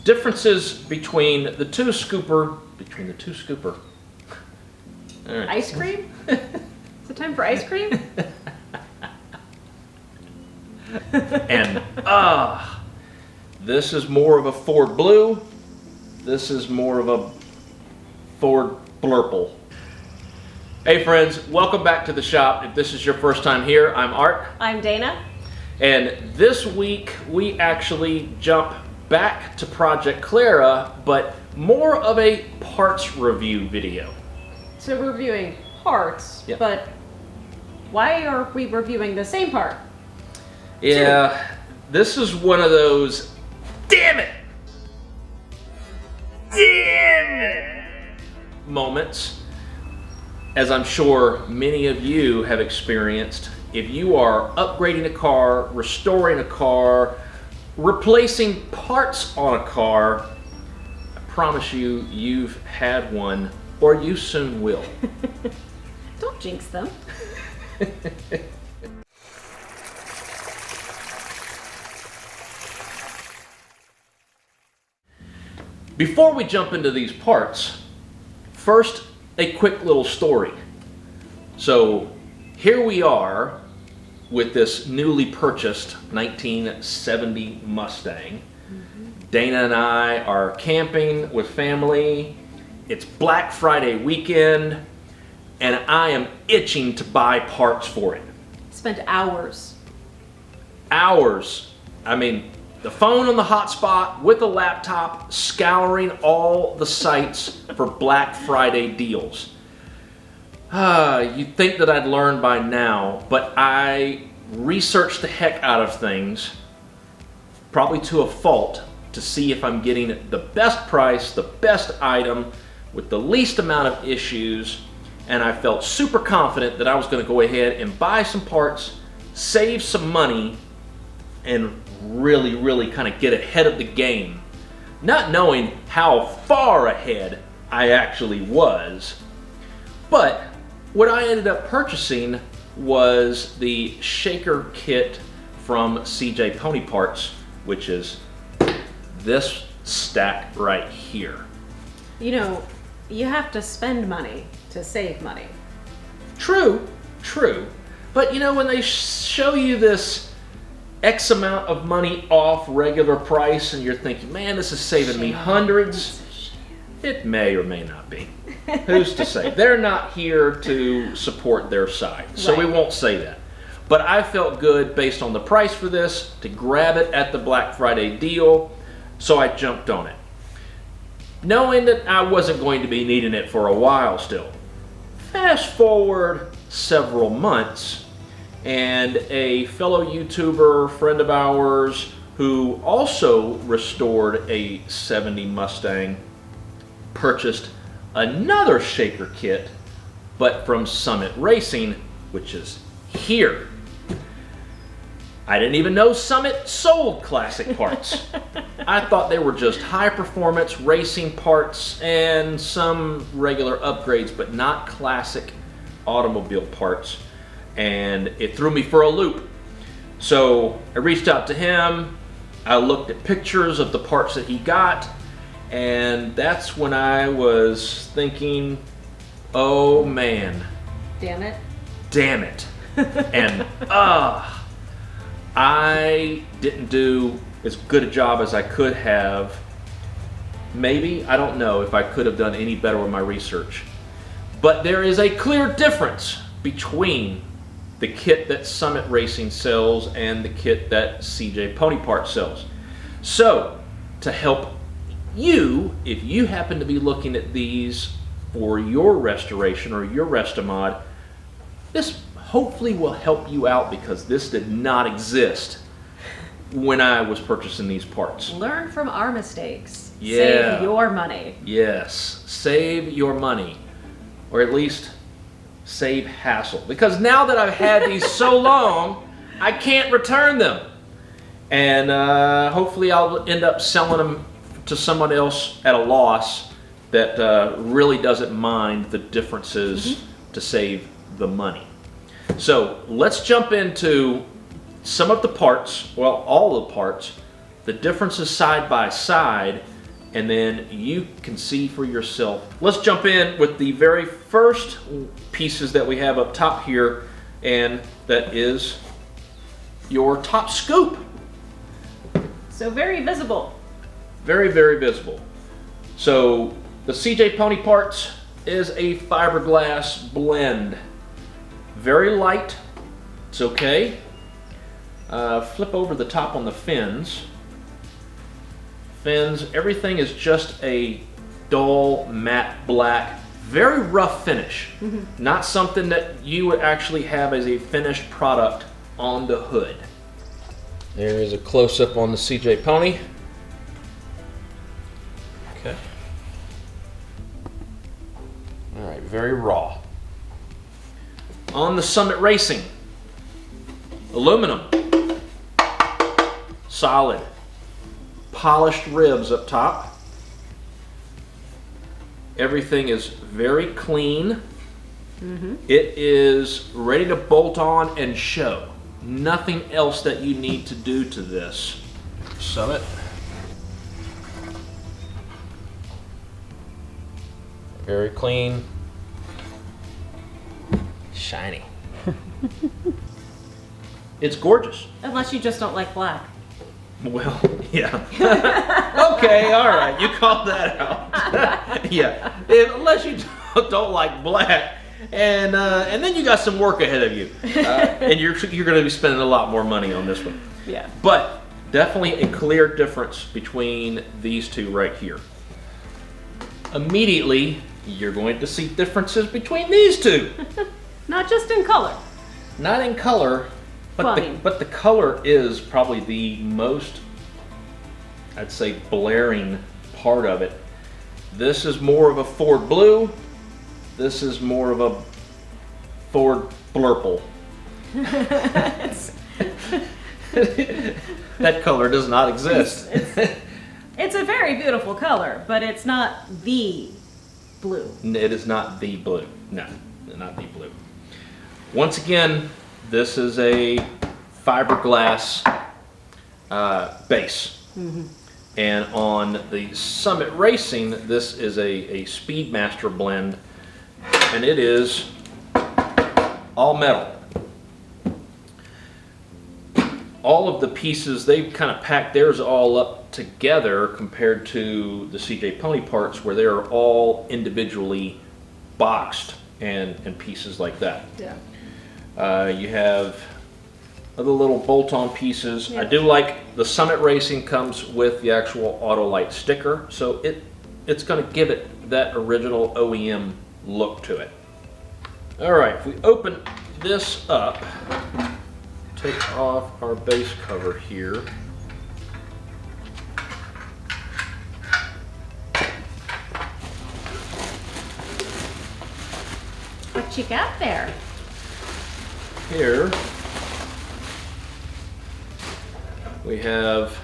differences between the two scooper. All right. Ice cream? Is it time for ice cream? And this is more of a Ford Blue. This is more of a Ford Blurple. Hey friends, welcome back to the shop. If this is your first time here, I'm Art. I'm Dana. And this week we actually jump back to Project Clara, but more of a parts review video. So we're reviewing parts, Yep. but why are we reviewing the same part? Yeah, this is one of those, damn it! Moments, as I'm sure many of you have experienced. If you are upgrading a car, restoring a car, replacing parts on a car, I promise you, you've had one, or you soon will. Don't jinx them. Before we jump into these parts, first, a quick little story. So here we are with this newly purchased 1970 Mustang. Dana and I are camping with family. It's Black Friday weekend, and I am itching to buy parts for it. Spent hours. Hours. I mean, the phone on the hotspot with the laptop, scouring all the sites for Black Friday deals. You'd think that I'd learn by now, but I researched the heck out of things, probably to a fault, to see if I'm getting the best price, the best item, with the least amount of issues, and I felt super confident that I was going to go ahead and buy some parts, save some money, and really kind of get ahead of the game, not knowing how far ahead I actually was. But what I ended up purchasing was the shaker kit from CJ Pony Parts, which is this stack right here. You know, you have to spend money to save money. True. But you know, when they show you this X amount of money off regular price and you're thinking, man, this is saving me hundreds, it may or may not be. Who's to say? They're not here to support their side, so we won't say that. But I felt good based on the price for this to grab it at the Black Friday deal, so I jumped on it, knowing that I wasn't going to be needing it for a while still. Fast forward several months, and a fellow YouTuber friend of ours who also restored a 70 Mustang purchased another shaker kit, but from Summit Racing, which is here. I didn't even know Summit sold classic parts. I thought they were just high performance racing parts and some regular upgrades, but not classic automobile parts. And it threw me for a loop. So I reached out to him, I looked at pictures of the parts that he got, and that's when I was thinking, oh man. Damn it. And I didn't do as good a job as I could have. Maybe, I don't know if I could have done any better with my research. But there is a clear difference between the kit that Summit Racing sells and the kit that CJ Pony Parts sells. So, to help you, if you happen to be looking at these for your restoration or your Restomod, this hopefully will help you out, because this did not exist when I was purchasing these parts. Learn from our mistakes. Yeah. Save your money. Yes, save your money, or at least save hassle, because now that I've had these so long, I can't return them, and hopefully I'll end up selling them to someone else at a loss that really doesn't mind the differences to save the money. So let's jump into some of the parts, well, all the parts, the differences side by side, and then you can see for yourself. Let's jump in with the very first pieces that we have up top here, and that is your top scoop. So very visible. Very, very visible. So the CJ Pony Parts is a fiberglass blend. Very light. It's okay. Flip over the top on the fins. Everything is just a dull matte black, very rough finish. Not something that you would actually have as a finished product on the hood. There is a close-up on the CJ Pony. Okay. All right, very raw. On the Summit Racing, aluminum, solid, polished ribs up top. Everything is very clean. It is ready to bolt on and show. Nothing else that you need to do to this. Summit. Very clean. Shiny. It's gorgeous. Unless you just don't like black. Well, yeah. Okay, all right. You called that out. Yeah. Unless you don't like black. And then you got some work ahead of you, and you're going to be spending a lot more money on this one. Yeah. But definitely a clear difference between these two right here. Immediately, you're going to see differences between these two. Not just in color. Not in color, but the color is probably the most, I'd say, blaring part of it. This is more of a Ford blue. This is more of a Ford blurple. That color does not exist. It's a very beautiful color, but it's not the blue. It is not the blue. No, not the blue. Once again, this is a fiberglass base. And on the Summit Racing, this is a Speedmaster blend. And it is all metal. All of the pieces, they've kind of packed theirs all up together compared to the CJ Pony Parts, where they're all individually boxed and pieces like that. Yeah. You have other little bolt-on pieces. Yeah. I do like the Summit Racing comes with the actual Autolite sticker, so it's going to give it that original OEM look to it. All right, if we open this up, take off our base cover here. What you got there? Here we have,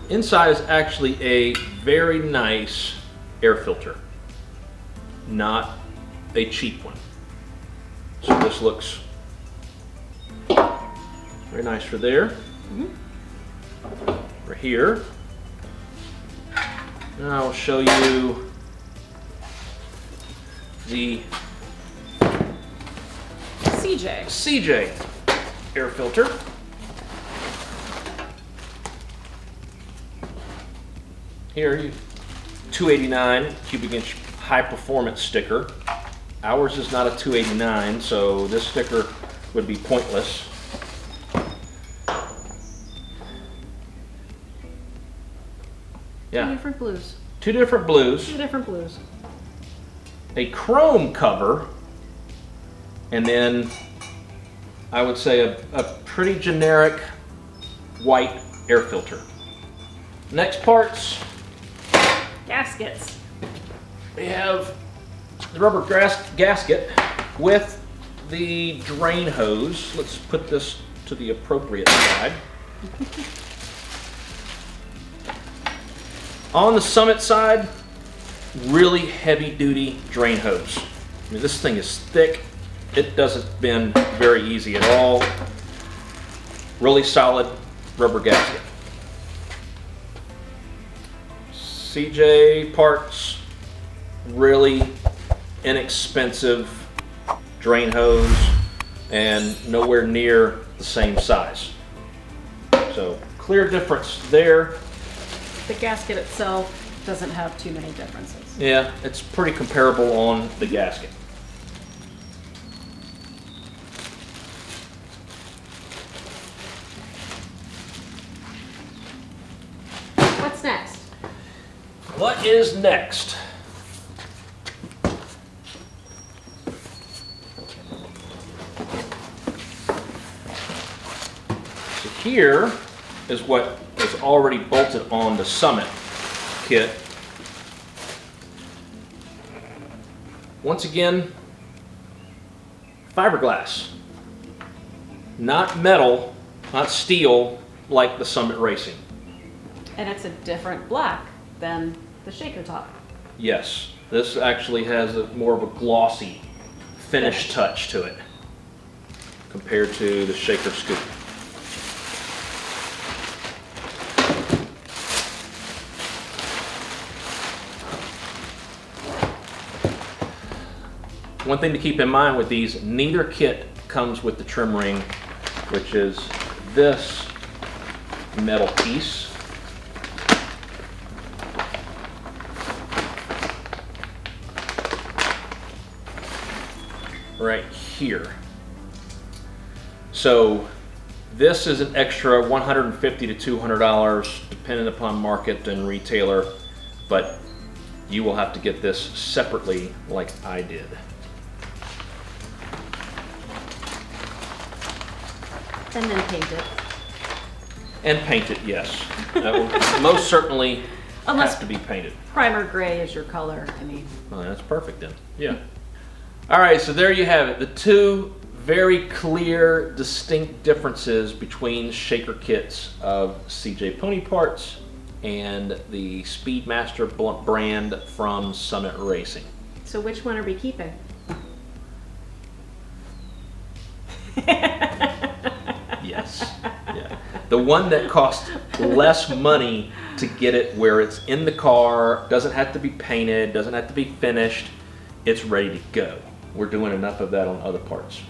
inside is actually a very nice air filter, not a cheap one. So this looks very nice for there. For here, now I'll show you the CJ air filter. Here, 289 cubic inch high performance sticker. Ours is not a 289, so this sticker would be pointless. Yeah. Two different blues. Two different blues. Two different blues. A chrome cover, and then I would say a pretty generic white air filter. Next parts, Gaskets. we have the rubber gasket with the drain hose. Let's put this to the appropriate side. On the Summit side, really heavy duty drain hose. I mean, this thing is thick. It doesn't bend very easy at all. Really solid rubber gasket. CJ parts, really inexpensive drain hose and nowhere near the same size. So clear difference there. The gasket itself doesn't have too many differences. Yeah, it's pretty comparable on the gasket. What's next? What is next? So here is what is already bolted on the Summit kit. Once again, fiberglass. Not metal, not steel like the Summit Racing. And it's a different black than the shaker top. Yes, this actually has more of a glossy finish touch to it compared to the shaker scoop. One thing to keep in mind with these, neither kit comes with the trim ring, which is this metal piece. Right here. So this is an extra $150 to $200 depending upon market and retailer, but you will have to get this separately like I did. And then paint it. And paint it, yes. That will most certainly Unless have to be painted. primer gray is your color, I mean. Well, that's perfect then. Yeah. All right, so there you have it. The two very clear, distinct differences between shaker kits of CJ Pony Parts and the Speedmaster brand from Summit Racing. So which one are we keeping? Yes. Yeah. The one that costs less money to get it where it's in the car, doesn't have to be painted, doesn't have to be finished, it's ready to go. We're doing enough of that on other parts.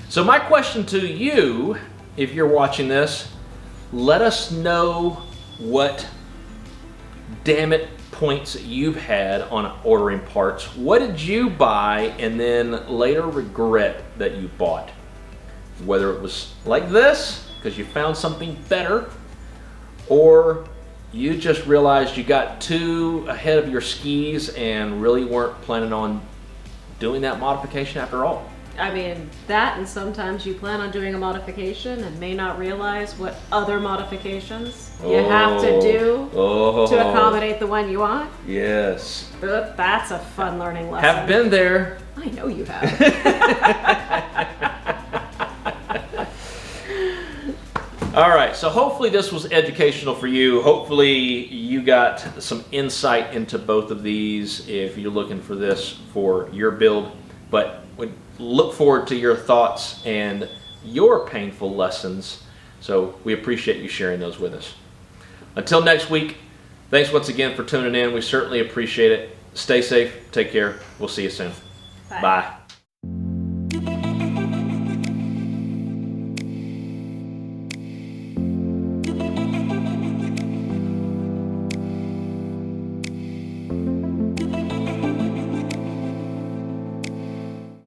So my question to you, if you're watching this, let us know what damn it points you've had on ordering parts. What did you buy and then later regret that you bought? Whether it was like this, because you found something better, or you just realized you got too ahead of your skis and really weren't planning on doing that modification after all. I mean, that, and sometimes you plan on doing a modification and may not realize what other modifications you have to do to accommodate the one you want. Yes. But that's a fun learning lesson. Have been there. I know you have. All right, so hopefully this was educational for you. Hopefully you got some insight into both of these if you're looking for this for your build. But we look forward to your thoughts and your painful lessons. So we appreciate you sharing those with us. Until next week, thanks once again for tuning in. We certainly appreciate it. Stay safe, take care. We'll see you soon. Bye. Bye.